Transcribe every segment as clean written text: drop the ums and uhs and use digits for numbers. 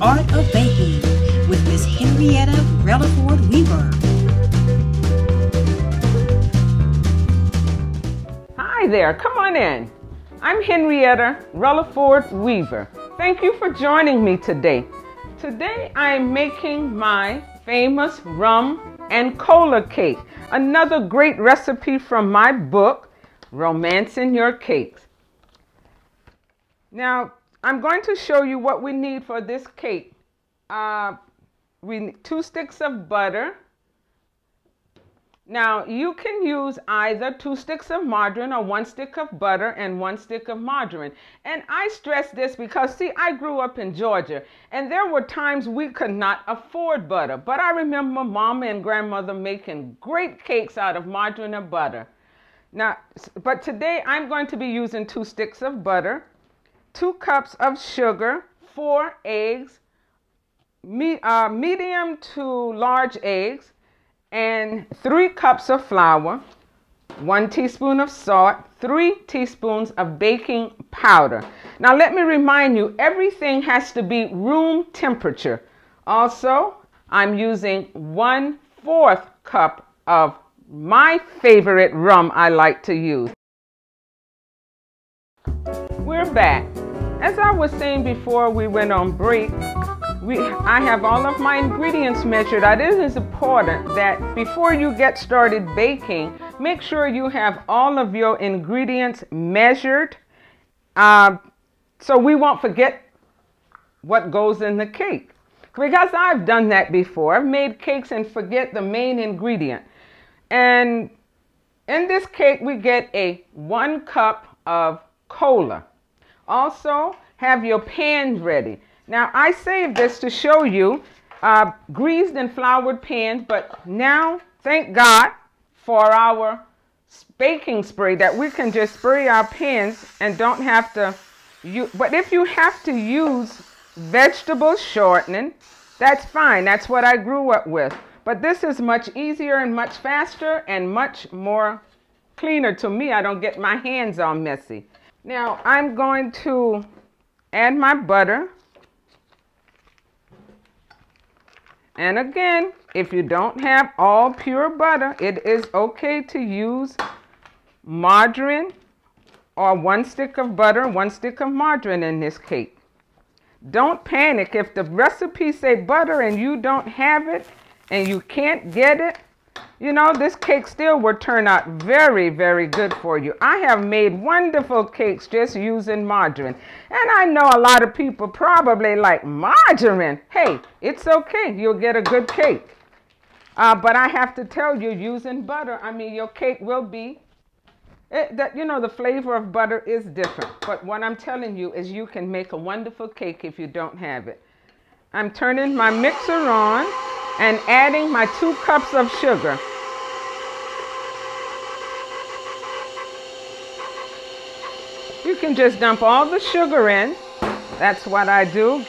Art of Baking with Miss Henrietta Relaford Weaver. Hi there, come on in. I'm Henrietta Relaford Weaver. Thank you for joining me today. Today I'm making my famous rum and cola cake, another great recipe from my book, Romancing Your Cakes. Now, I'm going to show you what we need for this cake. We need 2 sticks of butter. Now, you can use either 2 sticks of margarine or 1 stick of butter and 1 stick of margarine. And I stress this because, see, I grew up in Georgia, and there were times we could not afford butter. But I remember Mama and Grandmother making great cakes out of margarine and butter. Now, but today I'm going to be using 2 sticks of butter, 2 cups of sugar, 4 eggs, medium to large eggs, and 3 cups of flour, 1 teaspoon of salt, 3 teaspoons of baking powder. Now let me remind you, everything has to be room temperature. Also, I'm using 1/4 cup of my favorite rum I like to use. We're back. As I was saying before we went on break, I have all of my ingredients measured. It is important that before you get started baking, make sure you have all of your ingredients measured so we won't forget what goes in the cake. Because I've done that before. I've made cakes and forget the main ingredient. And in this cake, we get a 1 cup of cola. Also, have your pans ready. Now, I saved this to show you greased and floured pans, but now, thank God for our baking spray that we can just spray our pans and don't have to use. But if you have to use vegetable shortening, that's fine. That's what I grew up with. But this is much easier and much faster and much more cleaner to me. I don't get my hands all messy. Now, I'm going to add my butter. And again, if you don't have all pure butter, it is okay to use margarine or 1 stick of butter, 1 stick of margarine in this cake. Don't panic. If the recipe say butter and you don't have it and you can't get it, you know, this cake still will turn out very, very good for you. I have made wonderful cakes just using margarine. And I know a lot of people probably like margarine. Hey, it's okay. You'll get a good cake. But I have to tell you, using butter, I mean, your cake will be, you know, the flavor of butter is different. But what I'm telling you is you can make a wonderful cake if you don't have it. I'm turning my mixer on and adding my 2 cups of sugar. You can just dump all the sugar in. That's what I do.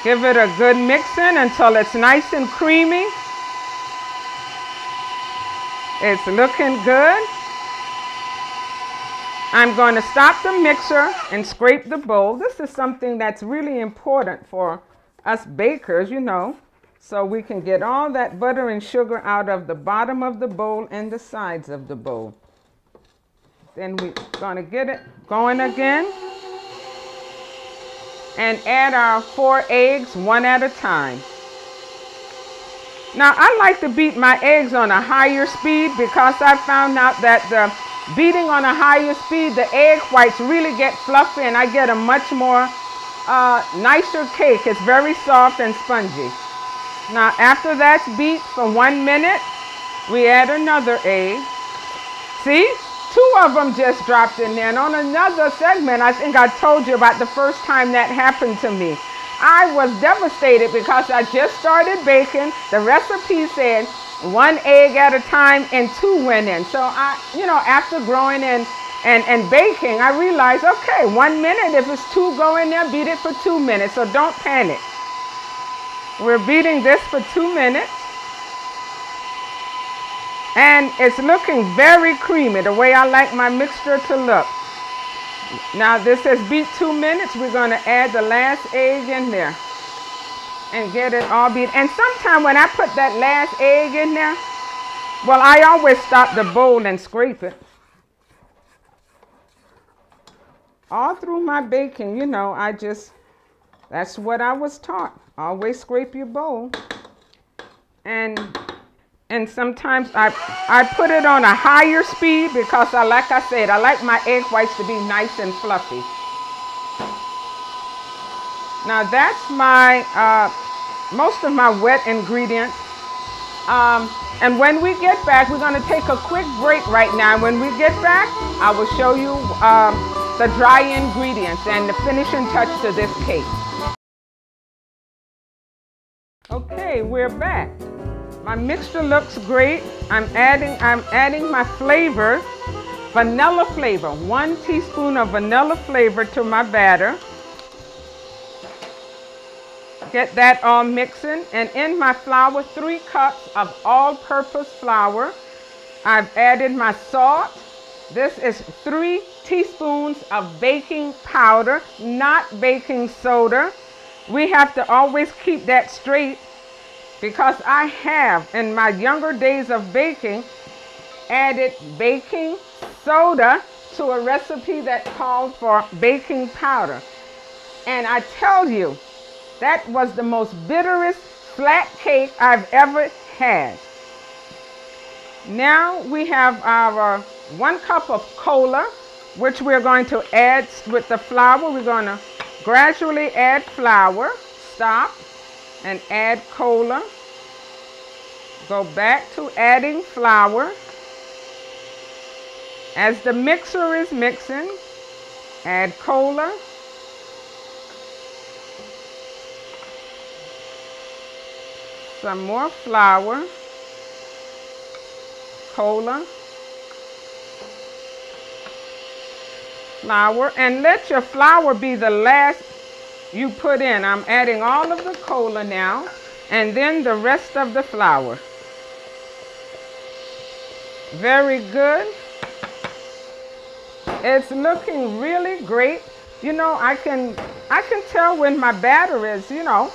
Give it a good mixing until it's nice and creamy. It's looking good. I'm going to stop the mixer and scrape the bowl. This is something that's really important for us bakers, you know, so we can get all that butter and sugar out of the bottom of the bowl and the sides of the bowl. Then we're going to get it going again and add our 4 eggs 1 at a time. Now, I like to beat my eggs on a higher speed because I found out that the beating on a higher speed, the egg whites really get fluffy and I get a much more nicer cake. It's very soft and spongy. Now, after that's beat for 1 minute, we add another egg. See? 2 of them just dropped in there. And on another segment, I think I told you about the first time that happened to me. I was devastated because I just started baking. The recipe said 1 egg at a time and 2 went in. So you know, after growing and baking, I realized, okay, 1 minute, if it's 2 go in there, beat it for 2 minutes. So don't panic. We're beating this for 2 minutes. And it's looking very creamy, the way I like my mixture to look. Now this has beat 2 minutes. We're going to add the last egg in there. and get it all beat. And sometimes when I put that last egg in there, well, I always stop the bowl and scrape it. All through my baking, you know, that's what I was taught. Always scrape your bowl. And sometimes I put it on a higher speed because like I said, I like my egg whites to be nice and fluffy. Now that's my, most of my wet ingredients. And when we get back, we're going to take a quick break right now. And when we get back, I will show you the dry ingredients and the finishing touch to this cake. Okay, we're back. My mixture looks great. I'm adding my flavor, vanilla flavor, 1 teaspoon of vanilla flavor to my batter. Get that all mixing. And in my flour, 3 cups of all-purpose flour. I've added my salt. This is 3 teaspoons of baking powder, not baking soda. We have to always keep that straight because I have, in my younger days of baking, added baking soda to a recipe that called for baking powder. And I tell you, that was the most bitterest flat cake I've ever had. Now we have our 1 cup of cola, which we're going to add with the flour. We're going to gradually add flour, stop, and add cola. Go back to adding flour. As the mixer is mixing, add cola. Some more flour, cola, flour, and let your flour be the last you put in. I'm adding all of the cola now, and then the rest of the flour. Very good. It's looking really great. You know, I can tell when my batter is, you know,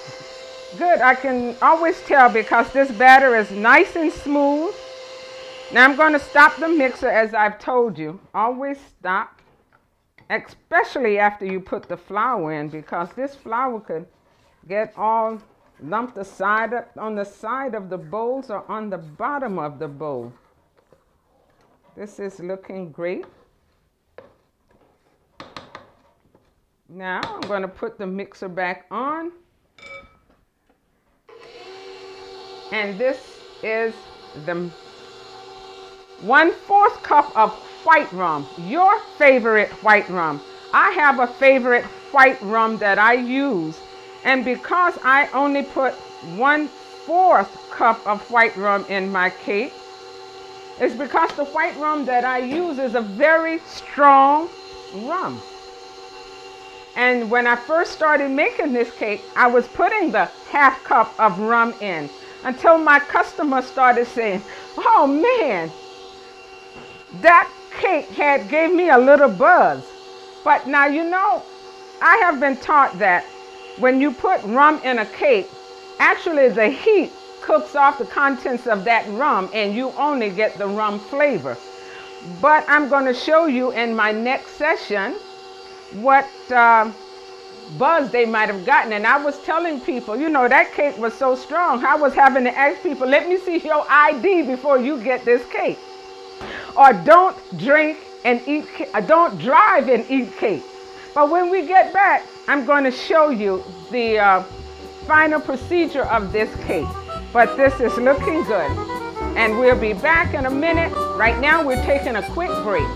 good. I can always tell because this batter is nice and smooth. Now I'm going to stop the mixer as I've told you. Always stop, especially after you put the flour in, because this flour could get all lumped on the side of the bowls or on the bottom of the bowl. This is looking great. Now I'm going to put the mixer back on. And this is the 1/4 cup of white rum, your favorite white rum. I have a favorite white rum that I use. And because I only put 1/4 cup of white rum in my cake, it's because the white rum that I use is a very strong rum. And when I first started making this cake, I was putting the 1/2 cup of rum in until my customers started saying, "Oh man, that cake gave me a little buzz." But now, you know, I have been taught that when you put rum in a cake, actually the heat cooks off the contents of that rum and you only get the rum flavor. But I'm going to show you in my next session what buzz they might have gotten. And I was telling people, you know, that cake was so strong, I was having to ask people, let me see your ID before you get this cake. Or don't drink and eat, don't drive and eat cake. But when we get back, I'm going to show you the final procedure of this cake. But this is looking good. And we'll be back in a minute. Right now, we're taking a quick break.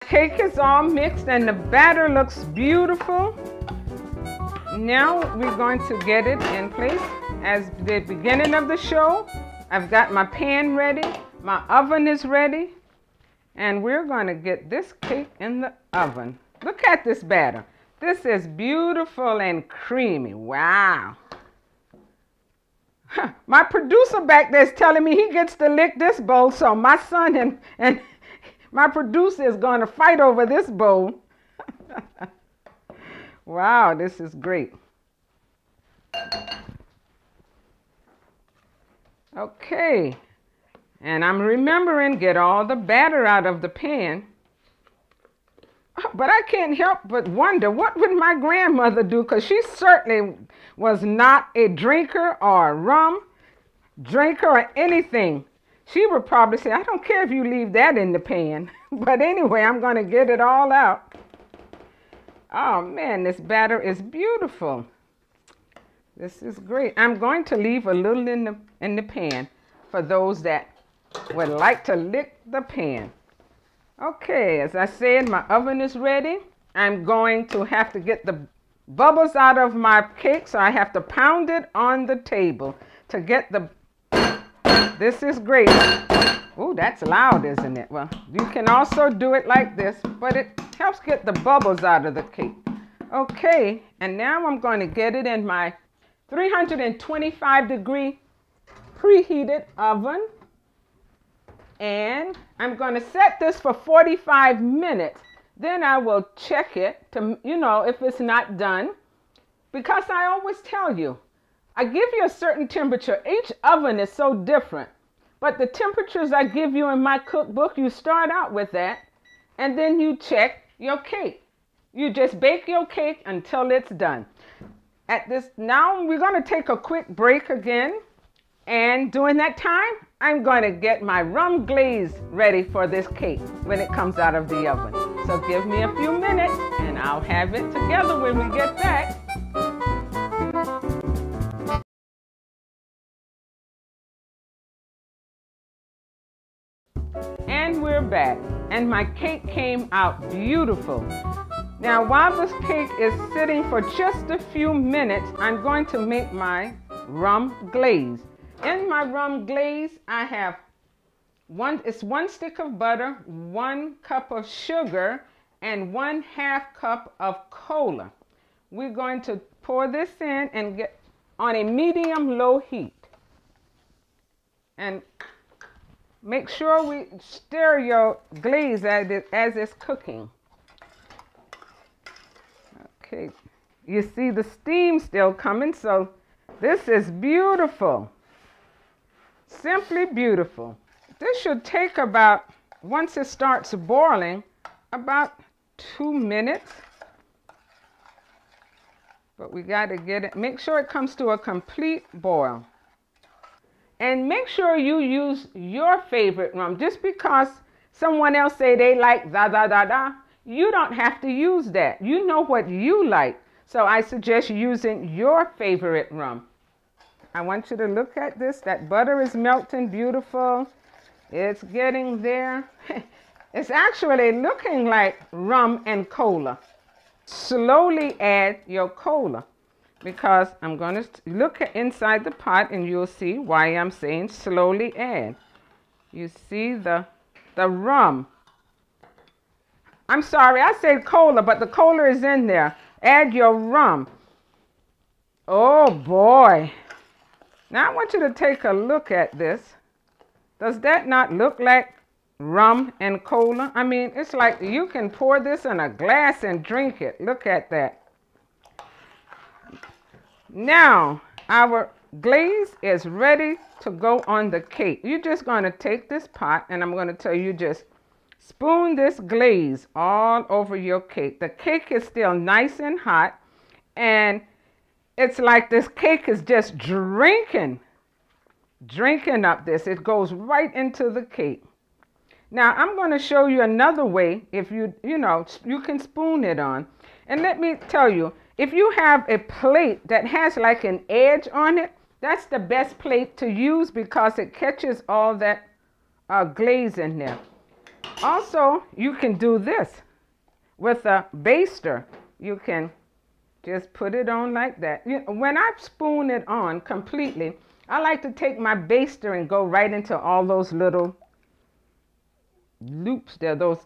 Cake is all mixed and the batter looks beautiful. Now we're going to get it in place. As the beginning of the show, I've got my pan ready, my oven is ready, and we're going to get this cake in the oven. Look at this batter. This is beautiful and creamy. Wow. My producer back there is telling me he gets to lick this bowl, so my son and my producer is going to fight over this bowl. Wow, this is great. Okay, and I'm remembering, get all the batter out of the pan. But I can't help but wonder, what would my grandmother do? Because she certainly was not a drinker or a rum drinker or anything. She would probably say, I don't care if you leave that in the pan. But anyway, I'm going to get it all out. Oh man, this batter is beautiful. This is great. I'm going to leave a little in the pan for those that would like to lick the pan. Okay, as I said, my oven is ready. I'm going to have to get the bubbles out of my cake, so I have to pound it on the table to get the... This is great. Oh, that's loud, isn't it? Well, you can also do it like this, but it helps get the bubbles out of the cake. Okay, and now I'm going to get it in my 325-degree preheated oven. And I'm going to set this for 45 minutes. Then I will check it to, if it's not done. Because I always tell you, I give you a certain temperature. Each oven is so different. But the temperatures I give you in my cookbook, you start out with that. And then you check your cake. You just bake your cake until it's done. Now we're going to take a quick break again. And during that time, I'm going to get my rum glaze ready for this cake when it comes out of the oven. So give me a few minutes and I'll have it together when we get back. And we're back. And my cake came out beautiful. Now, while this cake is sitting for just a few minutes, I'm going to make my rum glaze. In my rum glaze, I have one stick of butter, 1 cup of sugar, and 1/2 cup of cola. We're going to pour this in and get on a medium-low heat. And make sure we stir your glaze as it's cooking. Okay, you see the steam still coming, so this is beautiful. Simply beautiful. This should take about, once it starts boiling, about 2 minutes. But we got to get it, make sure it comes to a complete boil. And make sure you use your favorite rum. Just because someone else say they like da, you don't have to use that. You know what you like. So I suggest using your favorite rum. I want you to look at this. That butter is melting beautiful. It's getting there. It's actually looking like rum and cola. Slowly add your cola because I'm going to look inside the pot and you'll see why I'm saying slowly add. You see the rum. I'm sorry, I said cola, but the cola is in there. Add your rum. Oh boy. Now I want you to take a look at this. Does that not look like rum and cola? I mean, it's like you can pour this in a glass and drink it. Look at that. Now, our glaze is ready to go on the cake. You're just going to take this pot and I'm going to tell you just spoon this glaze all over your cake. The cake is still nice and hot and it's like this cake is just drinking up this. It goes right into the cake. Now, I'm going to show you another way if you can spoon it on. And let me tell you, if you have a plate that has like an edge on it, that's the best plate to use because it catches all that glaze in there. Also, you can do this with a baster. You can just put it on like that. When I spoon it on completely, I like to take my baster and go right into all those little loops there, those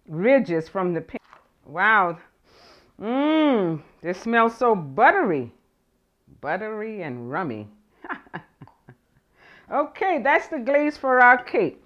ridges from the pan. Wow. This smells so buttery. Buttery and rummy. Okay, that's the glaze for our cake.